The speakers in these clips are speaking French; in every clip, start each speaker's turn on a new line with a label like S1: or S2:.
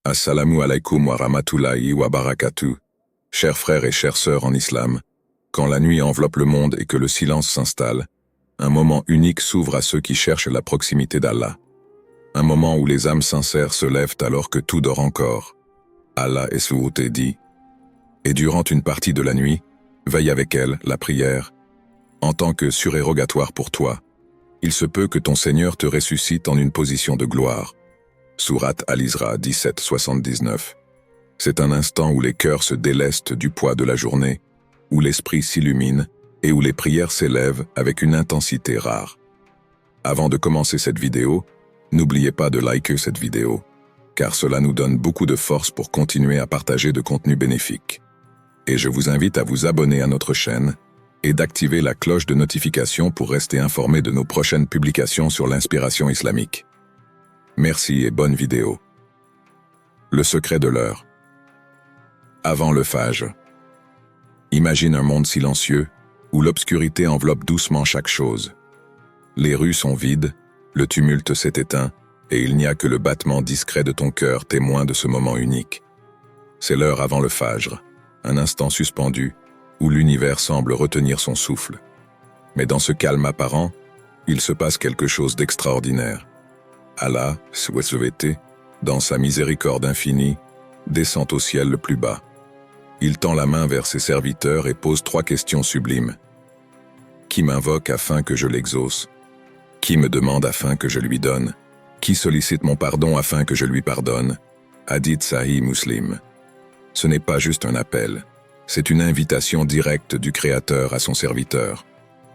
S1: Assalamu alaikum wa rahmatullahi wa barakatuh. Chers frères et chères sœurs en islam, quand la nuit enveloppe le monde et que le silence s'installe, un moment unique s'ouvre à ceux qui cherchent la proximité d'Allah. Un moment où les âmes sincères se lèvent alors que tout dort encore. Allah est souhouté dit. Et durant une partie de la nuit, veille avec elle, la prière, en tant que surérogatoire pour toi. Il se peut que ton Seigneur te ressuscite en une position de gloire. Sourate Al-Isra 17-79. C'est un instant où les cœurs se délestent du poids de la journée, où l'esprit s'illumine et où les prières s'élèvent avec une intensité rare. Avant de commencer cette vidéo, n'oubliez pas de liker cette vidéo, car cela nous donne beaucoup de force pour continuer à partager de contenus bénéfiques. Et je vous invite à vous abonner à notre chaîne et d'activer la cloche de notification pour rester informé de nos prochaines publications sur l'inspiration islamique. Merci et bonne vidéo. Le secret de l'heure. Avant le Fajr. Imagine un monde silencieux, où l'obscurité enveloppe doucement chaque chose. Les rues sont vides, le tumulte s'est éteint, et il n'y a que le battement discret de ton cœur témoin de ce moment unique. C'est l'heure avant le Fajr, un instant suspendu, où l'univers semble retenir son souffle. Mais dans ce calme apparent, il se passe quelque chose d'extraordinaire. Allah, souhaité, dans sa miséricorde infinie, descend au ciel le plus bas. Il tend la main vers ses serviteurs et pose 3 questions sublimes. Qui m'invoque afin que je l'exauce? Qui me demande afin que je lui donne? Qui sollicite mon pardon afin que je lui pardonne? Hadith Sahih Muslim. Ce n'est pas juste un appel, c'est une invitation directe du Créateur à son serviteur.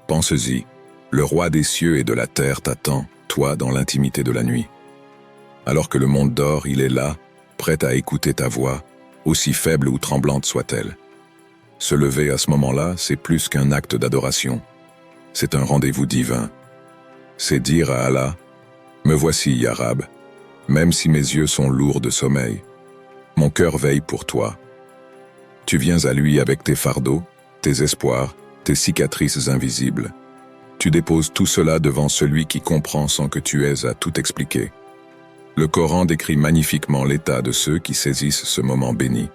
S1: Pense-y, le roi des cieux et de la terre t'attend, toi dans l'intimité de la nuit. Alors que le monde dort, il est là, prêt à écouter ta voix, aussi faible ou tremblante soit-elle. Se lever à ce moment-là, c'est plus qu'un acte d'adoration. C'est un rendez-vous divin. C'est dire à Allah, « Me voici, Ya Rab, même si mes yeux sont lourds de sommeil. Mon cœur veille pour toi. » Tu viens à lui avec tes fardeaux, tes espoirs, tes cicatrices invisibles. Tu déposes tout cela devant celui qui comprend sans que tu aies à tout expliquer. Le Coran décrit magnifiquement l'état de ceux qui saisissent ce moment béni.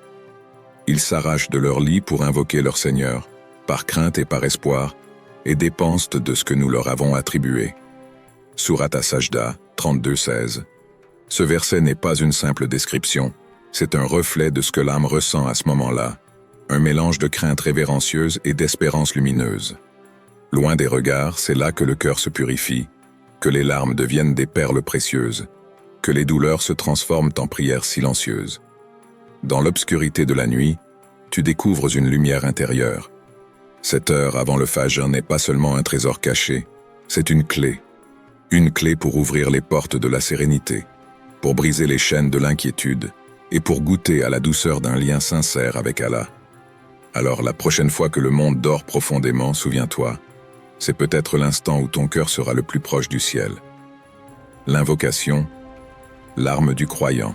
S1: Ils s'arrachent de leur lit pour invoquer leur Seigneur, par crainte et par espoir, et dépensent de ce que nous leur avons attribué. Sourate As-Sajda 32-16. Ce verset n'est pas une simple description, c'est un reflet de ce que l'âme ressent à ce moment-là, un mélange de crainte révérencieuse et d'espérance lumineuse. Loin des regards, c'est là que le cœur se purifie, que les larmes deviennent des perles précieuses, que les douleurs se transforment en prières silencieuses. Dans l'obscurité de la nuit, tu découvres une lumière intérieure. Cette heure avant le Fajr n'est pas seulement un trésor caché, c'est une clé pour ouvrir les portes de la sérénité, pour briser les chaînes de l'inquiétude et pour goûter à la douceur d'un lien sincère avec Allah. Alors la prochaine fois que le monde dort profondément, souviens-toi, c'est peut-être l'instant où ton cœur sera le plus proche du ciel. L'invocation, l'arme du croyant.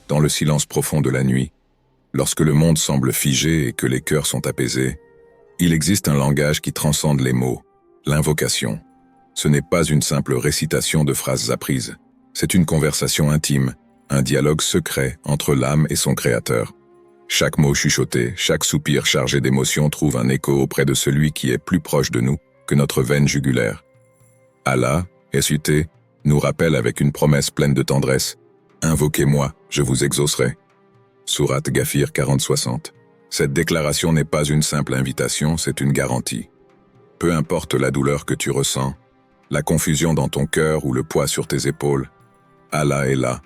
S1: Dans le silence profond de la nuit, lorsque le monde semble figé et que les cœurs sont apaisés, il existe un langage qui transcende les mots, l'invocation. Ce n'est pas une simple récitation de phrases apprises, c'est une conversation intime, un dialogue secret entre l'âme et son Créateur. Chaque mot chuchoté, chaque soupir chargé d'émotion trouve un écho auprès de celui qui est plus proche de nous que notre veine jugulaire. Allah, ressuscité, nous rappelle avec une promesse pleine de tendresse, « Invoquez-moi, je vous exaucerai ». Sourate Ghafir 40-60. Cette déclaration n'est pas une simple invitation, c'est une garantie. Peu importe la douleur que tu ressens, la confusion dans ton cœur ou le poids sur tes épaules, Allah est là,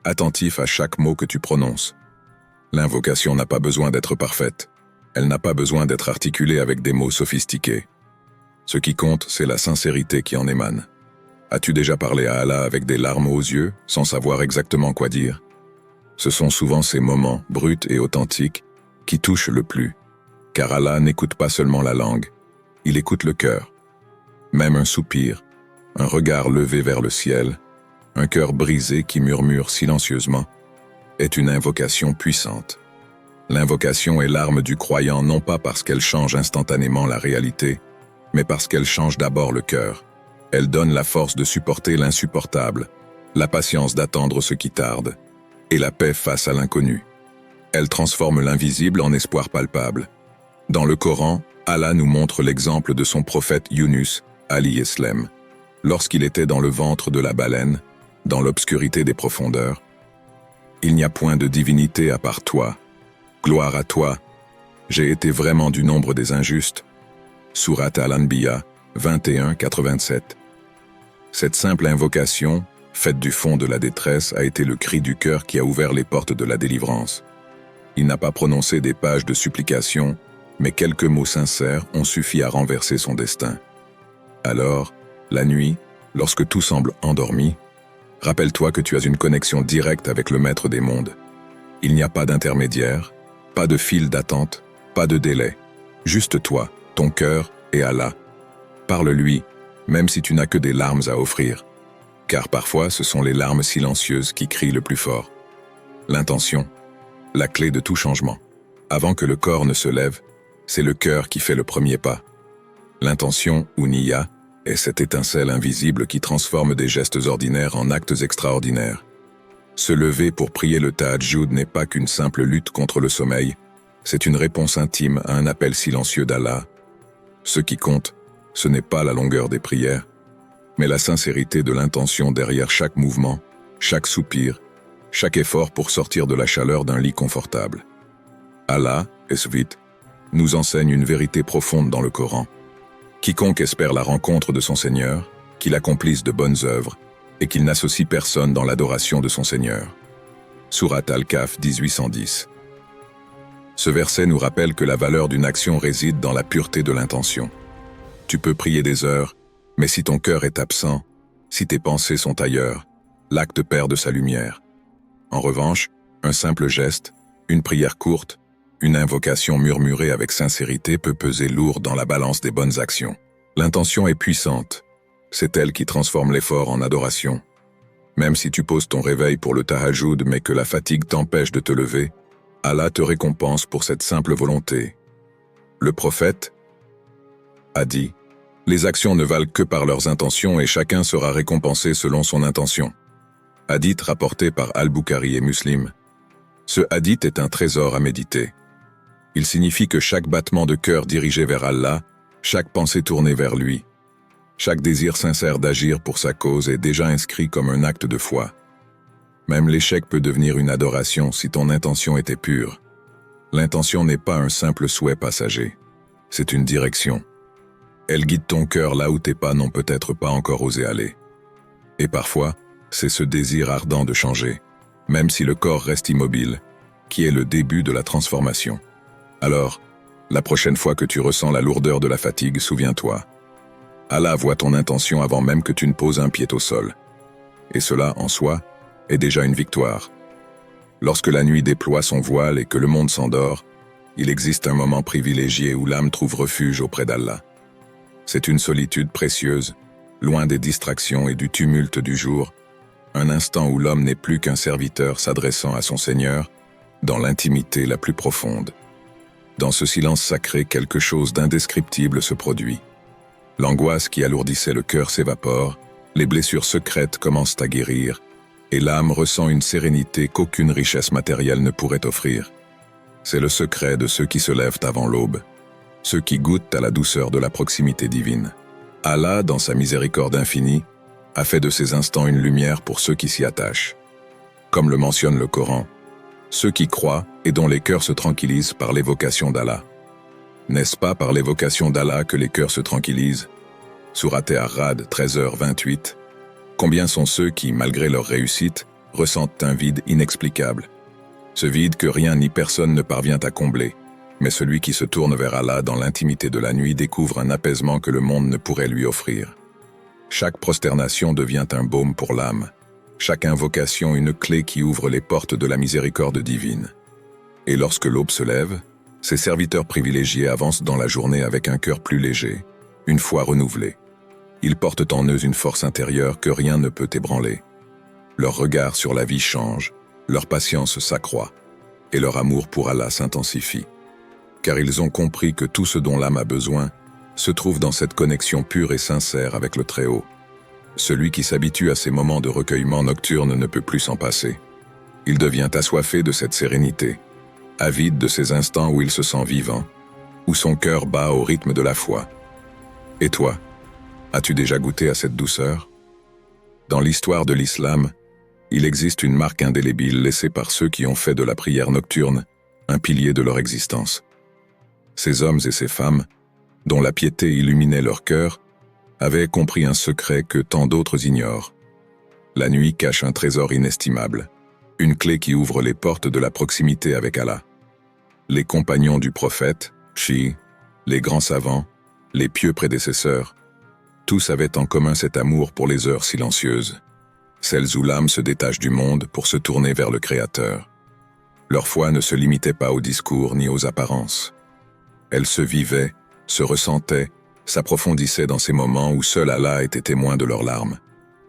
S1: attentif à chaque mot que tu prononces. L'invocation n'a pas besoin d'être parfaite. Elle n'a pas besoin d'être articulée avec des mots sophistiqués. Ce qui compte, c'est la sincérité qui en émane. As-tu déjà parlé à Allah avec des larmes aux yeux, sans savoir exactement quoi dire? Ce sont souvent ces moments, bruts et authentiques, qui touchent le plus. Car Allah n'écoute pas seulement la langue, il écoute le cœur. Même un soupir, un regard levé vers le ciel, un cœur brisé qui murmure silencieusement, est une invocation puissante. L'invocation est l'arme du croyant non pas parce qu'elle change instantanément la réalité, mais parce qu'elle change d'abord le cœur. Elle donne la force de supporter l'insupportable, la patience d'attendre ce qui tarde. et la paix face à l'inconnu. Elle transforme l'invisible en espoir palpable. Dans le Coran, Allah nous montre l'exemple de son prophète Yunus, alayhi salam, lorsqu'il était dans le ventre de la baleine, dans l'obscurité des profondeurs. Il n'y a point de divinité à part toi. Gloire à toi. J'ai été vraiment du nombre des injustes. Sourate Al-Anbiya 21-87. Cette simple invocation, faite du fond de la détresse, a été le cri du cœur qui a ouvert les portes de la délivrance. Il n'a pas prononcé des pages de supplication, mais quelques mots sincères ont suffi à renverser son destin. Alors, la nuit, lorsque tout semble endormi, rappelle-toi que tu as une connexion directe avec le Maître des mondes. Il n'y a pas d'intermédiaire, pas de fil d'attente, pas de délai. Juste toi, ton cœur et Allah. Parle-lui, même si tu n'as que des larmes à offrir. Car parfois, ce sont les larmes silencieuses qui crient le plus fort. L'intention, la clé de tout changement. Avant que le corps ne se lève, c'est le cœur qui fait le premier pas. L'intention, ou niya, est cette étincelle invisible qui transforme des gestes ordinaires en actes extraordinaires. Se lever pour prier le tahajjud n'est pas qu'une simple lutte contre le sommeil, c'est une réponse intime à un appel silencieux d'Allah. Ce qui compte, ce n'est pas la longueur des prières, mais la sincérité de l'intention derrière chaque mouvement, chaque soupir, chaque effort pour sortir de la chaleur d'un lit confortable. Allah, Esvit, nous enseigne une vérité profonde dans le Coran. Quiconque espère la rencontre de son Seigneur, qu'il accomplisse de bonnes œuvres, et qu'il n'associe personne dans l'adoration de son Seigneur. Sourate Al-Kahf 1810. Ce verset nous rappelle que la valeur d'une action réside dans la pureté de l'intention. Tu peux prier des heures, mais si ton cœur est absent, si tes pensées sont ailleurs, l'acte perd de sa lumière. En revanche, un simple geste, une prière courte, une invocation murmurée avec sincérité peut peser lourd dans la balance des bonnes actions. L'intention est puissante. C'est elle qui transforme l'effort en adoration. Même si tu poses ton réveil pour le tahajjud mais que la fatigue t'empêche de te lever, Allah te récompense pour cette simple volonté. Le prophète a dit « Les actions ne valent que par leurs intentions et chacun sera récompensé selon son intention. » Hadith rapporté par Al-Bukhari et Muslim. Ce hadith est un trésor à méditer. Il signifie que chaque battement de cœur dirigé vers Allah, chaque pensée tournée vers lui, chaque désir sincère d'agir pour sa cause est déjà inscrit comme un acte de foi. Même l'échec peut devenir une adoration si ton intention était pure. L'intention n'est pas un simple souhait passager. C'est une direction. Elle guide ton cœur là où tes pas n'ont peut-être pas encore osé aller. Et parfois, c'est ce désir ardent de changer, même si le corps reste immobile, qui est le début de la transformation. Alors, la prochaine fois que tu ressens la lourdeur de la fatigue, souviens-toi. Allah voit ton intention avant même que tu ne poses un pied au sol. Et cela, en soi, est déjà une victoire. Lorsque la nuit déploie son voile et que le monde s'endort, il existe un moment privilégié où l'âme trouve refuge auprès d'Allah. C'est une solitude précieuse, loin des distractions et du tumulte du jour, un instant où l'homme n'est plus qu'un serviteur s'adressant à son Seigneur, dans l'intimité la plus profonde. Dans ce silence sacré, quelque chose d'indescriptible se produit. L'angoisse qui alourdissait le cœur s'évapore, les blessures secrètes commencent à guérir, et l'âme ressent une sérénité qu'aucune richesse matérielle ne pourrait offrir. C'est le secret de ceux qui se lèvent avant l'aube, ceux qui goûtent à la douceur de la proximité divine. Allah, dans sa miséricorde infinie, a fait de ces instants une lumière pour ceux qui s'y attachent. Comme le mentionne le Coran, ceux qui croient et dont les cœurs se tranquillisent par l'évocation d'Allah. N'est-ce pas par l'évocation d'Allah que les cœurs se tranquillisent? Sourate Ar-Ra'd 13h28. Combien sont ceux qui, malgré leur réussite, ressentent un vide inexplicable? Ce vide que rien ni personne ne parvient à combler, mais celui qui se tourne vers Allah dans l'intimité de la nuit découvre un apaisement que le monde ne pourrait lui offrir. Chaque prosternation devient un baume pour l'âme, chaque invocation une clé qui ouvre les portes de la miséricorde divine. Et lorsque l'aube se lève, ses serviteurs privilégiés avancent dans la journée avec un cœur plus léger, une foi renouvelée. Ils portent en eux une force intérieure que rien ne peut ébranler. Leur regard sur la vie change, leur patience s'accroît, et leur amour pour Allah s'intensifie. Car ils ont compris que tout ce dont l'âme a besoin se trouve dans cette connexion pure et sincère avec le Très-Haut. Celui qui s'habitue à ces moments de recueillement nocturne ne peut plus s'en passer. Il devient assoiffé de cette sérénité, avide de ces instants où il se sent vivant, où son cœur bat au rythme de la foi. Et toi, as-tu déjà goûté à cette douceur? Dans l'histoire de l'islam, il existe une marque indélébile laissée par ceux qui ont fait de la prière nocturne un pilier de leur existence. Ces hommes et ces femmes, dont la piété illuminait leur cœur, avaient compris un secret que tant d'autres ignorent. La nuit cache un trésor inestimable, une clé qui ouvre les portes de la proximité avec Allah. Les compagnons du prophète, Shi, les grands savants, les pieux prédécesseurs, tous avaient en commun cet amour pour les heures silencieuses, celles où l'âme se détache du monde pour se tourner vers le Créateur. Leur foi ne se limitait pas aux discours ni aux apparences. Elle se vivait, se ressentait, s'approfondissait dans ces moments où seul Allah était témoin de leurs larmes,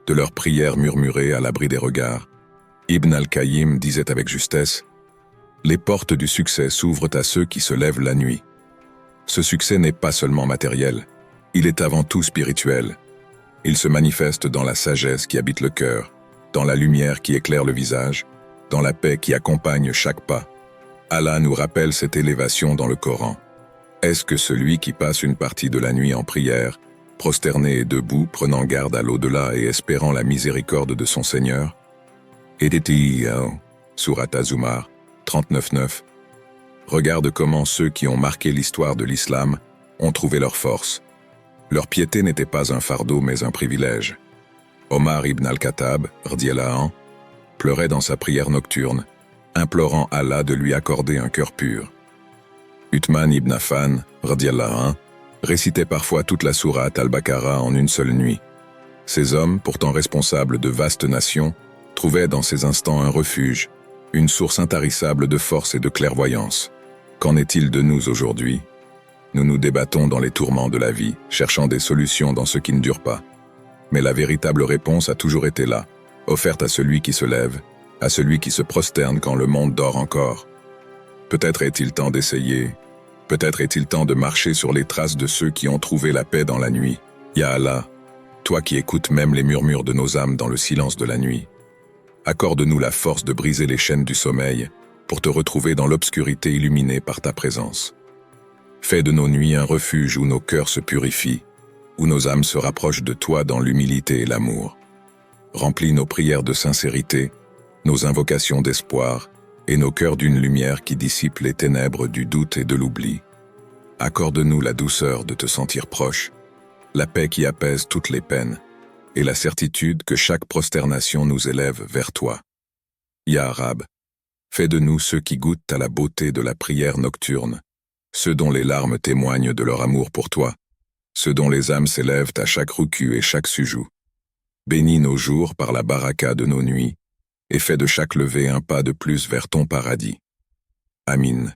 S1: de leurs prières murmurées à l'abri des regards. Ibn al-Qayyim disait avec justesse « Les portes du succès s'ouvrent à ceux qui se lèvent la nuit. » Ce succès n'est pas seulement matériel, il est avant tout spirituel. Il se manifeste dans la sagesse qui habite le cœur, dans la lumière qui éclaire le visage, dans la paix qui accompagne chaque pas. Allah nous rappelle cette élévation dans le Coran. Est-ce que celui qui passe une partie de la nuit en prière, prosterné et debout, prenant garde à l'au-delà et espérant la miséricorde de son Seigneur? Sourate Az-Zumar, 39-9. Regarde comment ceux qui ont marqué l'histoire de l'islam ont trouvé leur force. Leur piété n'était pas un fardeau mais un privilège. Omar ibn al-Khattab, radiyallahu anh, pleurait dans sa prière nocturne, implorant Allah de lui accorder un cœur pur. Uthman ibn Affan, radiyallahu anh, récitait parfois toute la sourate al-Baqarah en une seule nuit. Ces hommes, pourtant responsables de vastes nations, trouvaient dans ces instants un refuge, une source intarissable de force et de clairvoyance. Qu'en est-il de nous aujourd'hui? Nous nous débattons dans les tourments de la vie, cherchant des solutions dans ce qui ne dure pas. Mais la véritable réponse a toujours été là, offerte à celui qui se lève, à celui qui se prosterne quand le monde dort encore. Peut-être est-il temps d'essayer, peut-être est-il temps de marcher sur les traces de ceux qui ont trouvé la paix dans la nuit. Ya Allah, toi qui écoutes même les murmures de nos âmes dans le silence de la nuit, accorde-nous la force de briser les chaînes du sommeil pour te retrouver dans l'obscurité illuminée par ta présence. Fais de nos nuits un refuge où nos cœurs se purifient, où nos âmes se rapprochent de toi dans l'humilité et l'amour. Remplis nos prières de sincérité, nos invocations d'espoir et nos cœurs d'une lumière qui dissipe les ténèbres du doute et de l'oubli. Accorde-nous la douceur de te sentir proche, la paix qui apaise toutes les peines, et la certitude que chaque prosternation nous élève vers toi. Ya Rab, fais de nous ceux qui goûtent à la beauté de la prière nocturne, ceux dont les larmes témoignent de leur amour pour toi, ceux dont les âmes s'élèvent à chaque ruku et chaque sujou. Bénis nos jours par la baraka de nos nuits, et fais de chaque levée un pas de plus vers ton paradis. Amin.